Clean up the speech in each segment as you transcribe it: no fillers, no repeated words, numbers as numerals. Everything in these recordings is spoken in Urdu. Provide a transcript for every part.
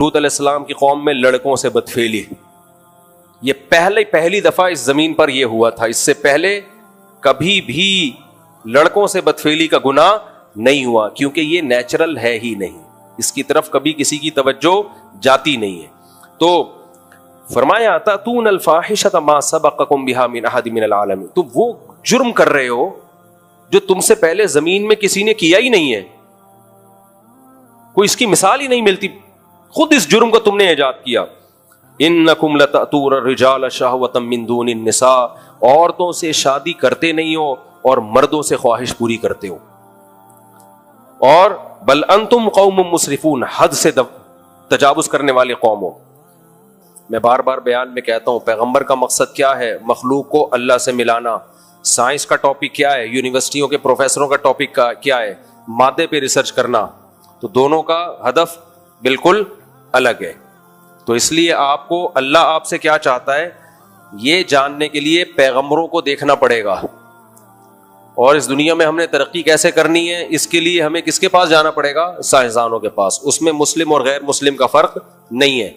لوط علیہ السلام کی قوم میں لڑکوں سے بدفعلی، یہ پہلی دفعہ اس زمین پر یہ ہوا تھا. اس سے پہلے کبھی بھی لڑکوں سے بدفعلی کا گناہ نہیں ہوا، کیونکہ یہ نیچرل ہے ہی نہیں، اس کی طرف کبھی کسی کی توجہ جاتی نہیں ہے. تو فرمایا اتاتون الفاحشۃ ما سبقکم بها من احد من العالمین، تم وہ جرم کر رہے ہو جو تم سے پہلے زمین میں کسی نے کیا ہی نہیں ہے، کوئی اس کی مثال ہی نہیں ملتی، خود اس جرم کو تم نے ایجاد کیا. انکم لتأتون الرجال شہوۃ من دون النساء، عورتوں سے شادی کرتے نہیں ہو اور مردوں سے خواہش پوری کرتے ہو. اور بل انتم قوم مسرفون، حد سے تجاوز کرنے والے قوم ہو. میں بار بار بیان میں کہتا ہوں پیغمبر کا مقصد کیا ہے؟ مخلوق کو اللہ سے ملانا. سائنس کا ٹاپک کیا ہے؟ یونیورسٹیوں کے پروفیسروں کا ٹاپک کیا ہے؟ مادے پہ ریسرچ کرنا. تو دونوں کا ہدف بالکل الگ ہے. تو اس لیے آپ کو اللہ آپ سے کیا چاہتا ہے یہ جاننے کے لیے پیغمبروں کو دیکھنا پڑے گا. اور اس دنیا میں ہم نے ترقی کیسے کرنی ہے اس کے لیے ہمیں کس کے پاس جانا پڑے گا؟ سائنسدانوں کے پاس. اس میں مسلم اور غیر مسلم کا فرق نہیں ہے.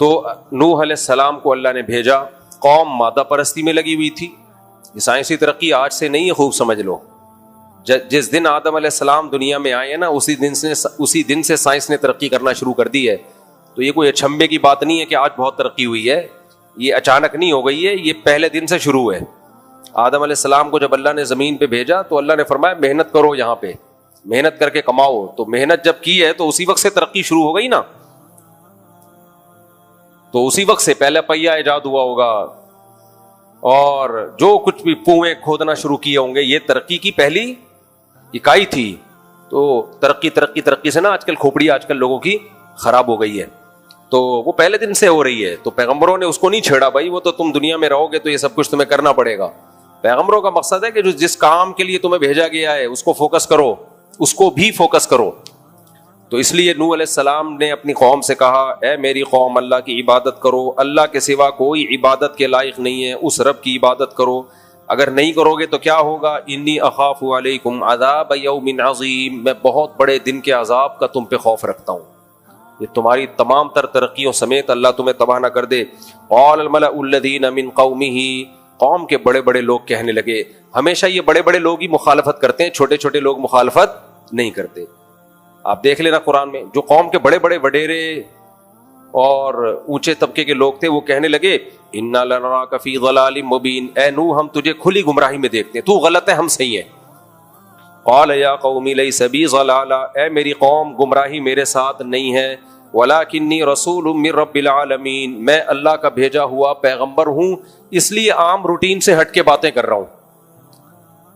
تو نوح علیہ السلام کو اللہ نے بھیجا، قوم مادہ پرستی میں لگی ہوئی تھی. یہ سائنسی ترقی آج سے نہیں ہے، خوب سمجھ لو. جس دن آدم علیہ السلام دنیا میں آئے ہیں نا، اسی دن سے سائنس نے ترقی کرنا شروع کر دی ہے. تو یہ کوئی اچھمبے کی بات نہیں ہے کہ آج بہت ترقی ہوئی ہے، یہ اچانک نہیں ہو گئی ہے، یہ پہلے دن سے شروع ہے. آدم علیہ السلام کو جب اللہ نے زمین پہ بھیجا تو اللہ نے فرمایا محنت کرو، یہاں پہ محنت کر کے کماؤ. تو محنت جب کی ہے تو اسی وقت سے ترقی شروع ہو گئی نا. تو اسی وقت سے پہلا پہیا ایجاد ہوا ہوگا اور جو کچھ بھی کنویں کھودنا شروع کیے ہوں گے، یہ ترقی کی پہلی اکائی تھی. تو ترقی سے نا آج کل کھوپڑی آج کل لوگوں کی خراب ہو گئی ہے. تو وہ پہلے دن سے ہو رہی ہے. تو پیغمبروں نے اس کو نہیں چھیڑا، بھائی وہ تو تم دنیا میں رہو گے تو یہ سب کچھ تمہیں کرنا پڑے گا. پیغمبروں کا مقصد ہے کہ جس کام کے لیے تمہیں بھیجا گیا ہے اس کو فوکس کرو، اس کو بھی فوکس کرو. تو اس لیے نوح علیہ السلام نے اپنی قوم سے کہا اے میری قوم اللہ کی عبادت کرو، اللہ کے سوا کوئی عبادت کے لائق نہیں ہے، اس رب کی عبادت کرو. اگر نہیں کرو گے تو کیا ہوگا؟ انی اخاف علیکم عذاب یوم عظیم، میں بہت بڑے دن کے عذاب کا تم پہ خوف رکھتا ہوں. یہ تمہاری تمام تر ترقیوں سمیت اللہ تمہیں تباہ نہ کر دے. قال الملأ الذین من قومہ، قوم کے بڑے بڑے لوگ کہنے لگے. ہمیشہ یہ بڑے بڑے لوگ ہی مخالفت کرتے ہیں، چھوٹے چھوٹے لوگ مخالفت نہیں کرتے. آپ دیکھ لینا قرآن میں جو قوم کے بڑے بڑے وڈیرے اور اونچے طبقے کے لوگ تھے وہ کہنے لگے انا لنراک فی ضلال مبین، اے نوح ہم تجھے کھلی گمراہی میں دیکھتے ہیں، تو غلط ہے ہم صحیح ہیں. قال یا قوم لیس بی ضلالہ، اے میری قوم گمراہی میرے ساتھ نہیں ہے، ولکنی رسول من رب العالمین، میں اللہ کا بھیجا ہوا پیغمبر ہوں، اس لیے عام روٹین سے ہٹ کے باتیں کر رہا ہوں.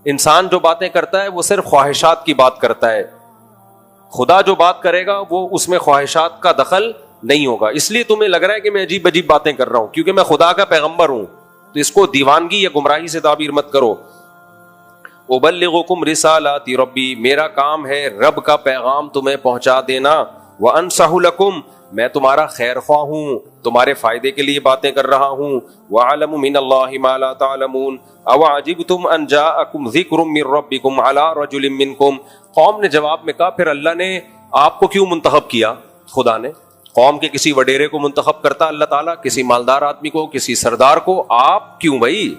انسان جو باتیں کرتا ہے وہ صرف خواہشات کی بات کرتا ہے، خدا جو بات کرے گا وہ اس میں خواہشات کا دخل نہیں ہوگا. اس لیے تمہیں لگ رہا ہے کہ میں عجیب عجیب باتیں کر رہا ہوں کیونکہ میں خدا کا پیغمبر ہوں. تو اس کو دیوانگی یا گمراہی سے تعبیر مت کرو. ابلغکم رسالات ربی، میرا کام ہے رب کا پیغام تمہیں پہنچا دینا. وانصح لکم، میں تمہارا خیر خواہ ہوں، تمہارے فائدے کے لیے باتیں کر رہا ہوں. وعلم من اللہ ما لا تعلمون اوعجبتم ان جاءکم ذکر من ربکم علی رجل منکم. قوم نے جواب میں کہا پھر اللہ نے آپ کو کیوں منتخب کیا؟ خدا نے قوم کے کسی وڈیرے کو منتخب کرتا اللہ تعالیٰ، کسی مالدار آدمی کو، کسی سردار کو، آپ کیوں بھائی؟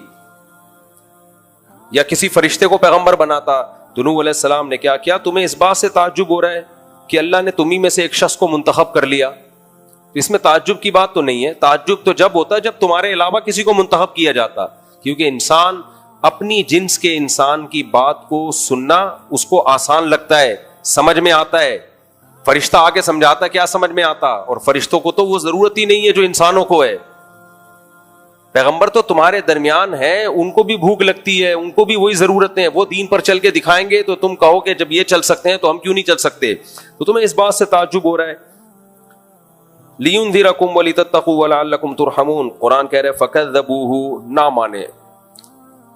یا کسی فرشتے کو پیغمبر بناتا. تو نوح علیہ السلام نے کیا کیا؟ تمہیں اس بات سے تعجب ہو رہا ہے کہ اللہ نے تمہیں میں سے ایک شخص کو منتخب کر لیا؟ اس میں تعجب کی بات تو نہیں ہے. تعجب تو جب ہوتا ہے جب تمہارے علاوہ کسی کو منتخب کیا جاتا، کیونکہ انسان اپنی جنس کے انسان کی بات کو سننا اس کو آسان لگتا ہے، سمجھ میں آتا ہے. فرشتہ آ کے سمجھاتا کیا سمجھ میں آتا؟ اور فرشتوں کو تو وہ ضرورت ہی نہیں ہے جو انسانوں کو ہے. پیغمبر تو تمہارے درمیان ہیں، ان کو بھی بھوک لگتی ہے، ان کو بھی وہی ضرورتیں ہیں. وہ دین پر چل کے دکھائیں گے تو تم کہو کہ جب یہ چل سکتے ہیں تو ہم کیوں نہیں چل سکتے؟ تو تمہیں اس بات سے تعجب ہو رہا ہے. لِيُنذِرَكُمْ وَلِتَتَّقُوا وَلَعَلَّكُمْ تُرْحَمُونَ. قرآن کہہ رہے فَكَذَّبُوهُ، نہ مانے،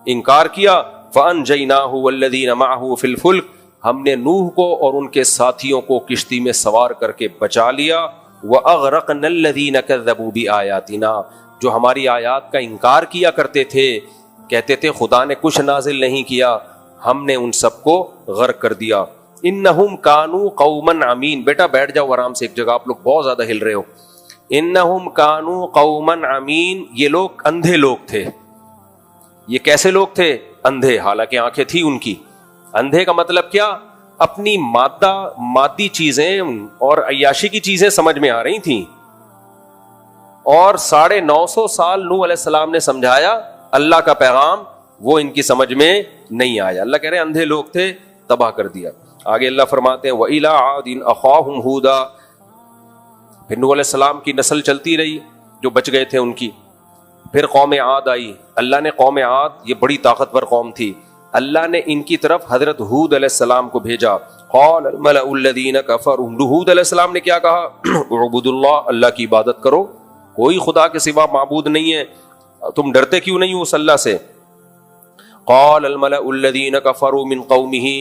انکار کیا. فَأَنْجَيْنَاهُ وَالَّذِينَ مَعَهُ فِي الْفُلْكِ، ہم نے نوح کو اور ان کے ساتھیوں کو کشتی میں سوار کر کے بچا لیا. وَأَغْرَقْنَا الَّذِينَ كَذَّبُوا بِآيَاتِنَا، جو ہماری آیات کا انکار کیا کرتے تھے، کہتے تھے خدا نے کچھ نازل نہیں کیا، ہم نے ان سب کو غرق کر دیا. انہم کانوا قوما عمین. بیٹا بیٹھ جاؤ آرام سے ایک جگہ, آپ لوگ بہت زیادہ ہل رہے ہو. انہم کانوا قوما عمین, یہ لوگ اندھے لوگ تھے. یہ کیسے لوگ تھے؟ اندھے, حالانکہ آنکھیں تھی ان کی. اندھے کا مطلب کیا؟ اپنی مادی چیزیں اور عیاشی کی چیزیں سمجھ میں آ رہی تھیں, اور 950 سال نوح علیہ السلام نے سمجھایا اللہ کا پیغام, وہ ان کی سمجھ میں نہیں آیا. اللہ کہہ رہے اندھے لوگ تھے, تباہ کر دیا. آگے اللہ فرماتے ہیں وَإِلَىٰ عَادٍ أَخَاهُمْ هُودًا. پھر نوح علیہ السلام کی نسل چلتی رہی جو بچ گئے تھے ان کی. پھر قوم عاد آئی. اللہ نے قوم عاد, یہ بڑی طاقتور قوم تھی, اللہ نے ان کی طرف حضرت ہود علیہ السلام کو بھیجا. قال الملأ الذین کفروا. ہود علیہ السلام نے کیا کہا؟ اعبدوا اللہ, اللہ کی عبادت کرو, کوئی خدا کے سوا معبود نہیں ہے, تم ڈرتے کیوں نہیں ہو اس اللہ سے؟ قال الملأ الذین کفروا من قومہ.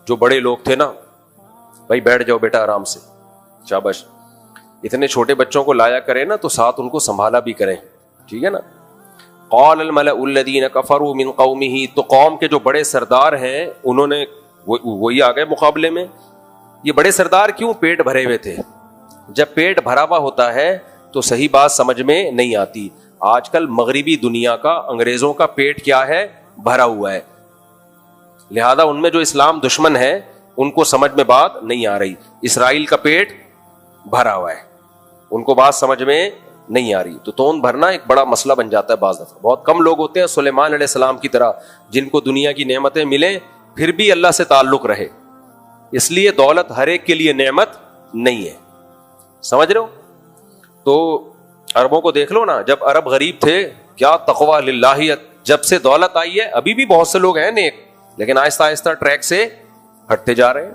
جو بڑے لوگ تھے نا, بھائی بیٹھ جاؤ بیٹا آرام سے, شاباش. اتنے چھوٹے بچوں کو لایا کریں نا تو ساتھ ان کو سنبھالا بھی کریں, ٹھیک ہے نا. قال الملأ الذین کفروا من قومہ. تو قوم کے جو بڑے سردار ہیں انہوں نے وہی آ گئے مقابلے میں. یہ بڑے سردار کیوں؟ پیٹ بھرے ہوئے تھے. جب پیٹ بھرا ہوا ہوتا ہے تو صحیح بات سمجھ میں نہیں آتی. آج کل مغربی دنیا کا, انگریزوں کا پیٹ کیا ہے؟ بھرا ہوا ہے. لہذا ان میں جو اسلام دشمن ہے ان کو سمجھ میں بات نہیں آ رہی. اسرائیل کا پیٹ بھرا ہوا ہے, ان کو بات سمجھ میں نہیں آ رہی. تو توند بھرنا ایک بڑا مسئلہ بن جاتا ہے بعض دفعہ. بہت کم لوگ ہوتے ہیں سلیمان علیہ السلام کی طرح جن کو دنیا کی نعمتیں ملیں پھر بھی اللہ سے تعلق رہے. اس لیے دولت ہر ایک کے لیے نعمت نہیں ہے, سمجھ رہے ہو؟ تو عربوں کو دیکھ لو نا, جب عرب غریب تھے کیا تقوی للہیت, جب سے دولت آئی ہے ابھی بھی بہت سے لوگ ہیں نیک, لیکن آہستہ آہستہ ٹریک سے ہٹتے جا رہے ہیں.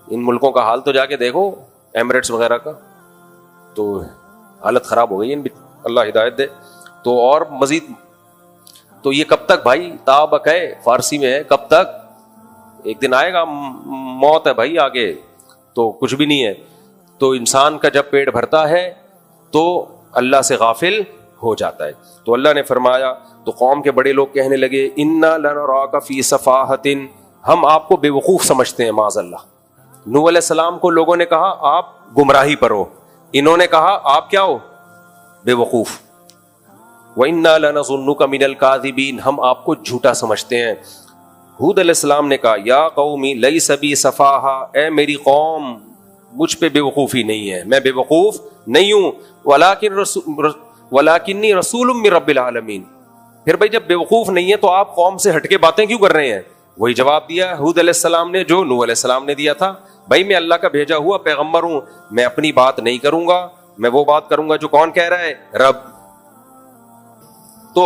ان ملکوں کا حال تو جا کے دیکھو, ایمریٹس وغیرہ کا, تو حالت خراب ہو گئی ہے. اللہ ہدایت دے. تو اور مزید, تو یہ کب تک بھائی؟ تابک ہے فارسی میں ہے, کب تک؟ ایک دن آئے گا, موت ہے بھائی آگے, تو کچھ بھی نہیں ہے. تو انسان کا جب پیٹ بھرتا ہے تو اللہ سے غافل ہو جاتا ہے. تو اللہ نے فرمایا, تو قوم کے بڑے لوگ کہنے لگے انا لنراک فی صفاحۃ, ہم آپ کو بے وقوف سمجھتے ہیں معاذ اللہ. نوح علیہ السلام کو لوگوں نے کہا آپ گمراہی پر ہو, انہوں نے کہا آپ کیا ہو؟ بے وقوف. وَإِنَّا لَنَظُنُّكَ مِنَ الْكَاذِبِينَ, ہم آپ کو جھوٹا سمجھتے ہیں. ہود علیہ السلام نے کہا یا قومی لیس بی صفاحہ, اے میری قوم مجھ پہ بے وقوفی نہیں ہے, میں بے وقوف نہیں ہوں. وَلَكِنِّي رَسُولٌ مِّن رَبِّ الْعَالَمِينَ. پھر بھائی جب بے وقوف نہیں ہے تو آپ قوم سے ہٹ کے باتیں کیوں کر رہے ہیں؟ وہی جواب دیا ہود علیہ السلام نے جو نوح علیہ السلام نے دیا تھا, بھائی میں اللہ کا بھیجا ہوا پیغمبر ہوں, میں اپنی بات نہیں کروں گا, میں وہ بات کروں گا جو کون کہہ رہا ہے؟ رب. تو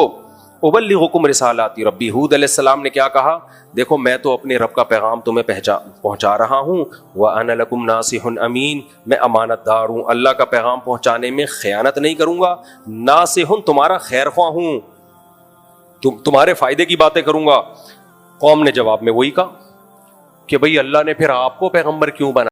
ابلغکم رسالات ربی, ہود علیہ السلام نے کیا کہا؟ دیکھو میں تو اپنے رب کا پیغام تمہیں پہنچا رہا ہوں. وَأَنَا لَكُمْ نَاصِحٌ أَمِينٌ, میں امانت دار ہوں, اللہ کا پیغام پہنچانے میں خیانت نہیں کروں گا. ناصحٌ, تمہارا خیر خواہ ہوں, تمہارے فائدے کی باتیں کروں گا. قوم نے جواب میں وہی کہا کہ بھئی اللہ نے پھر آپ کو پیغمبر کیوں بنا؟